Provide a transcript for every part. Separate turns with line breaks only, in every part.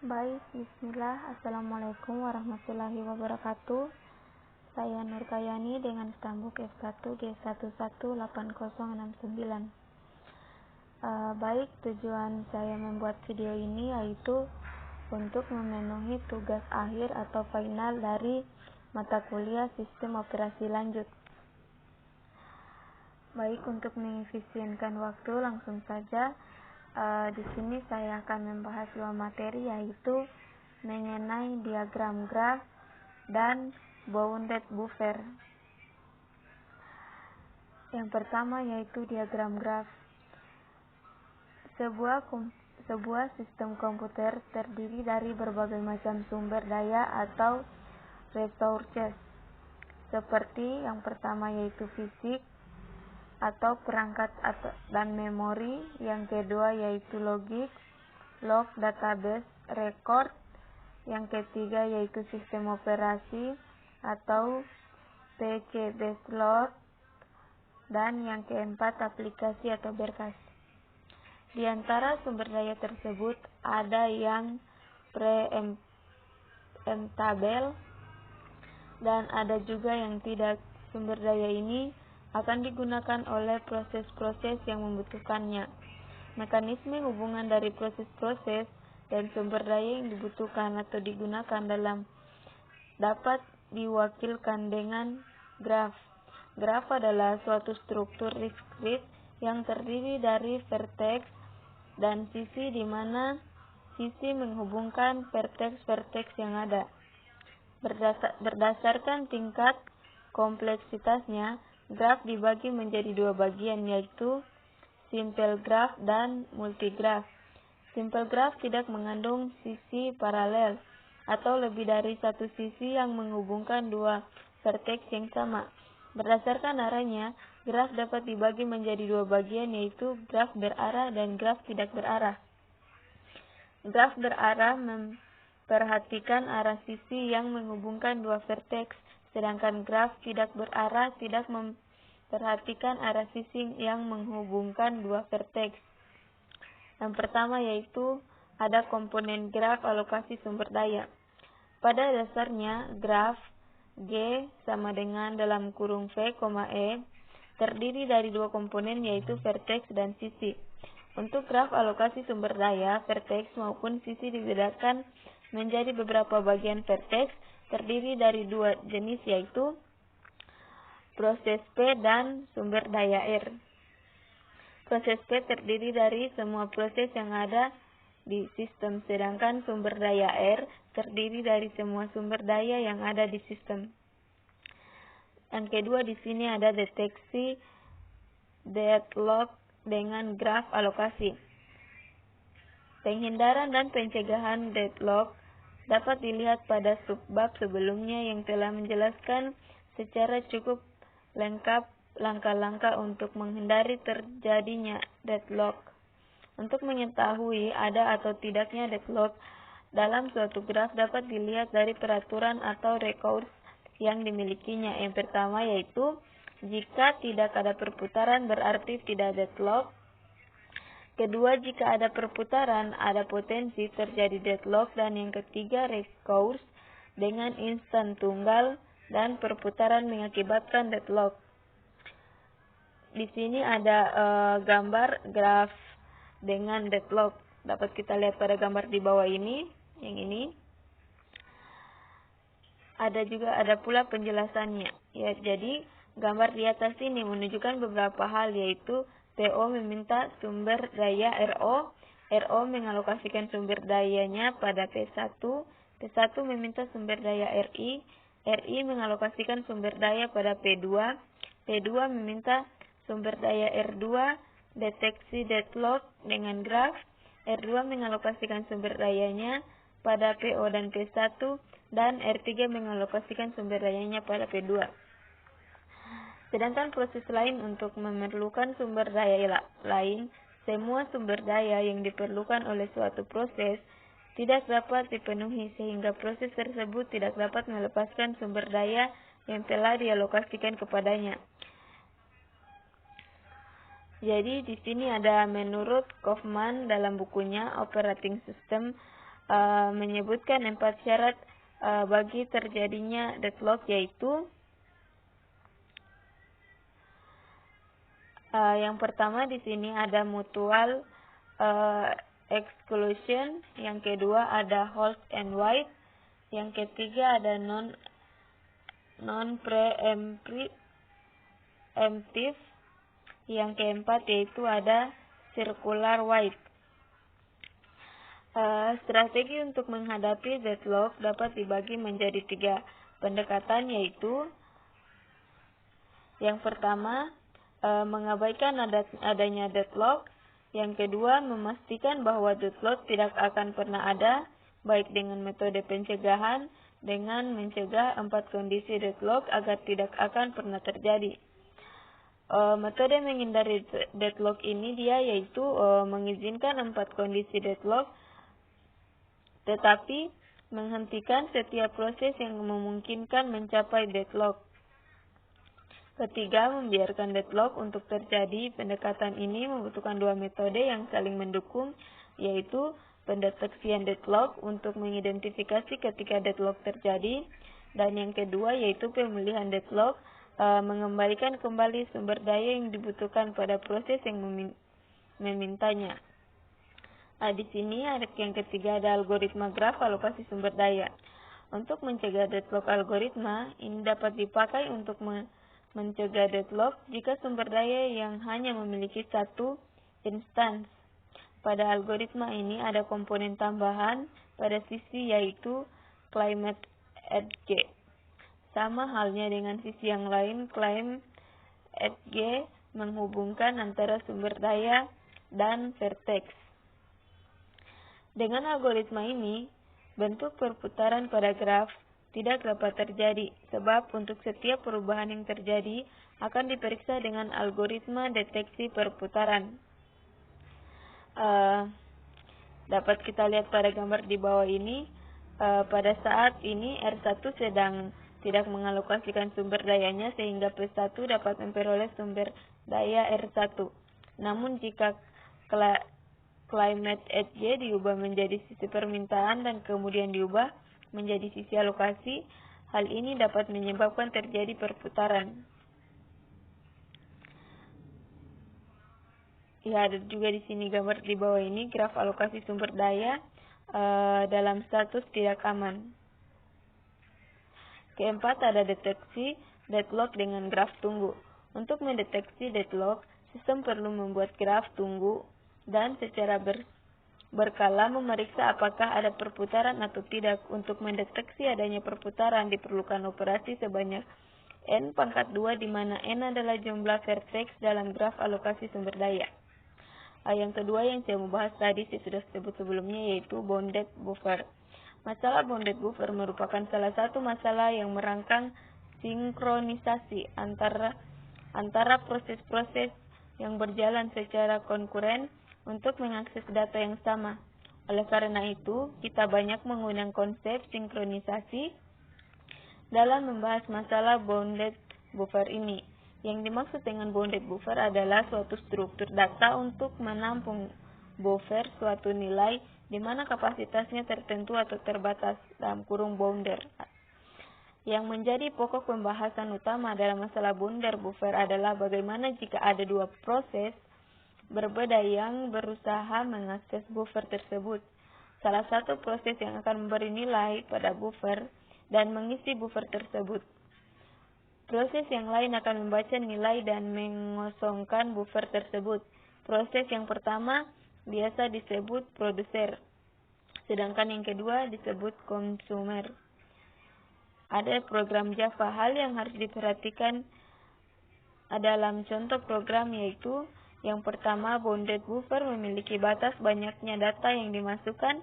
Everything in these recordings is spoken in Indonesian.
Baik, bismillah. Assalamualaikum warahmatullahi wabarakatuh. Saya Nur Kayani dengan stambuk F1G118069. Baik, tujuan saya membuat video ini yaitu untuk memenuhi tugas akhir atau final dari mata kuliah Sistem Operasi Lanjut. Baik, untuk mengefisienkan waktu langsung saja. Di sini saya akan membahas dua materi, yaitu mengenai diagram graf dan bounded buffer. Yang pertama yaitu diagram graf. Sebuah sistem komputer terdiri dari berbagai macam sumber daya atau resources, seperti yang pertama yaitu fisik atau perangkat dan memori, yang kedua yaitu logik, log, database, record, yang ketiga yaitu sistem operasi atau PC based load, dan yang keempat aplikasi atau berkas. Di antara sumber daya tersebut ada yang preemptable dan ada juga yang tidak. Sumber daya ini akan digunakan oleh proses-proses yang membutuhkannya. Mekanisme hubungan dari proses-proses dan sumber daya yang dibutuhkan atau digunakan dapat diwakilkan dengan graf. Graf adalah suatu struktur diskrit yang terdiri dari vertex dan sisi, di mana sisi menghubungkan vertex-vertex yang ada. Berdasarkan tingkat kompleksitasnya, graf dibagi menjadi dua bagian, yaitu simple graph dan multigraph. Simple graph tidak mengandung sisi paralel atau lebih dari satu sisi yang menghubungkan dua vertex yang sama. Berdasarkan arahnya, graf dapat dibagi menjadi dua bagian, yaitu graf berarah dan graf tidak berarah. Graf berarah memperhatikan arah sisi yang menghubungkan dua vertex, sedangkan graf tidak berarah tidak memperhatikan arah sisi yang menghubungkan dua vertex. Yang pertama yaitu ada komponen graf alokasi sumber daya. Pada dasarnya, graf G sama dengan dalam kurung V, E terdiri dari dua komponen, yaitu vertex dan sisi. Untuk graf alokasi sumber daya, vertex maupun sisi dibedakan menjadi beberapa bagian. Vertex terdiri dari dua jenis, yaitu proses P dan sumber daya R. Proses P terdiri dari semua proses yang ada di sistem, sedangkan sumber daya R terdiri dari semua sumber daya yang ada di sistem. Yang kedua, di sini ada deteksi deadlock dengan graf alokasi. Penghindaran dan pencegahan deadlock dapat dilihat pada subbab sebelumnya yang telah menjelaskan secara cukup lengkap langkah-langkah untuk menghindari terjadinya deadlock. Untuk mengetahui ada atau tidaknya deadlock dalam suatu graf dapat dilihat dari peraturan atau records yang dimilikinya. Yang pertama yaitu jika tidak ada perputaran berarti tidak deadlock. Kedua, jika ada perputaran ada potensi terjadi deadlock. Dan yang ketiga, records dengan instan tunggal dan perputaran mengakibatkan deadlock. Di sini ada gambar graf dengan deadlock. Dapat kita lihat pada gambar di bawah ini, yang ini. Ada pula penjelasannya. Ya, jadi gambar di atas ini menunjukkan beberapa hal, yaitu PO meminta sumber daya RO, RO mengalokasikan sumber dayanya pada P1, P1 meminta sumber daya RI, RI mengalokasikan sumber daya pada P2, P2 meminta sumber daya R2, deteksi deadlock dengan graf, R2 mengalokasikan sumber dayanya pada PO dan P1, dan R3 mengalokasikan sumber dayanya pada P2. Sedangkan proses lain untuk memerlukan sumber daya lain, semua sumber daya yang diperlukan oleh suatu proses tidak dapat dipenuhi, sehingga proses tersebut tidak dapat melepaskan sumber daya yang telah dialokasikan kepadanya. Jadi di sini ada menurut Kaufman dalam bukunya Operating System menyebutkan 4 syarat bagi terjadinya deadlock, yaitu yang pertama di sini ada mutual exclusion, yang kedua ada halt and wait, yang ketiga ada non preemptive, yang keempat yaitu ada circular wait. Strategi untuk menghadapi deadlock dapat dibagi menjadi 3 pendekatan, yaitu yang pertama, mengabaikan adanya deadlock. Yang kedua, memastikan bahwa deadlock tidak akan pernah ada, baik dengan metode pencegahan dengan mencegah 4 kondisi deadlock agar tidak akan pernah terjadi. Metode menghindari deadlock ini dia yaitu mengizinkan 4 kondisi deadlock, tetapi menghentikan setiap proses yang memungkinkan mencapai deadlock. Ketiga, membiarkan deadlock untuk terjadi. Pendekatan ini membutuhkan 2 metode yang saling mendukung, yaitu pendeteksian deadlock untuk mengidentifikasi ketika deadlock terjadi, dan yang kedua yaitu pemulihan deadlock, mengembalikan kembali sumber daya yang dibutuhkan pada proses yang memintanya. Di sini yang ketiga ada algoritma graf alokasi sumber daya. Untuk mencegah deadlock, algoritma ini dapat dipakai untuk mencegah deadlock jika sumber daya yang hanya memiliki 1 instance. Pada algoritma ini ada komponen tambahan pada sisi yaitu climate edge. Sama halnya dengan sisi yang lain, climate edge menghubungkan antara sumber daya dan vertex. Dengan algoritma ini, bentuk perputaran pada graf tidak dapat terjadi, sebab untuk setiap perubahan yang terjadi akan diperiksa dengan algoritma deteksi perputaran. Dapat kita lihat pada gambar di bawah ini, pada saat ini R1 sedang tidak mengalokasikan sumber dayanya sehingga P1 dapat memperoleh sumber daya R1. Namun jika climate edge diubah menjadi sisi permintaan dan kemudian diubah menjadi sisi alokasi, hal ini dapat menyebabkan terjadi perputaran. Ya, ada juga di sini gambar di bawah ini graf alokasi sumber daya dalam status tidak aman. Keempat, ada deteksi deadlock dengan graf tunggu. Untuk mendeteksi deadlock, sistem perlu membuat graf tunggu dan secara berkala memeriksa apakah ada perputaran atau tidak. Untuk mendeteksi adanya perputaran diperlukan operasi sebanyak n⁻², di mana n adalah jumlah vertex dalam graf alokasi sumber daya. Yang kedua yang saya mau bahas tadi saya sudah sebut sebelumnya, yaitu bounded buffer. Masalah bounded buffer merupakan salah satu masalah yang merangsang sinkronisasi antara proses-proses yang berjalan secara konkuren untuk mengakses data yang sama. Oleh karena itu, kita banyak menggunakan konsep sinkronisasi dalam membahas masalah bounded buffer ini. Yang dimaksud dengan bounded buffer adalah suatu struktur data untuk menampung buffer suatu nilai di mana kapasitasnya tertentu atau terbatas dalam kurung bounded. Yang menjadi pokok pembahasan utama dalam masalah bounded buffer adalah bagaimana jika ada 2 proses berbeda yang berusaha mengakses buffer tersebut. Salah satu proses yang akan memberi nilai pada buffer dan mengisi buffer tersebut. Proses yang lain akan membaca nilai dan mengosongkan buffer tersebut. Proses yang pertama biasa disebut produser, sedangkan yang kedua disebut konsumer. Ada program Java. Hal yang harus diperhatikan dalam contoh program yaitu yang pertama, bounded buffer memiliki batas banyaknya data yang dimasukkan.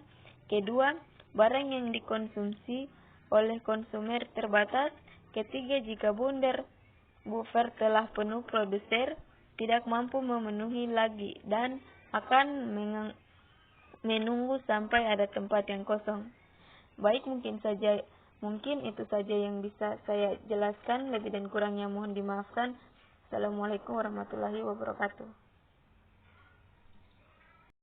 Kedua, barang yang dikonsumsi oleh konsumer terbatas. Ketiga, jika bounded buffer telah penuh, produser tidak mampu memenuhi lagi dan akan menunggu sampai ada tempat yang kosong. Baik, mungkin itu saja yang bisa saya jelaskan. Lebih dan kurangnya mohon dimaafkan. Assalamualaikum warahmatullahi wabarakatuh.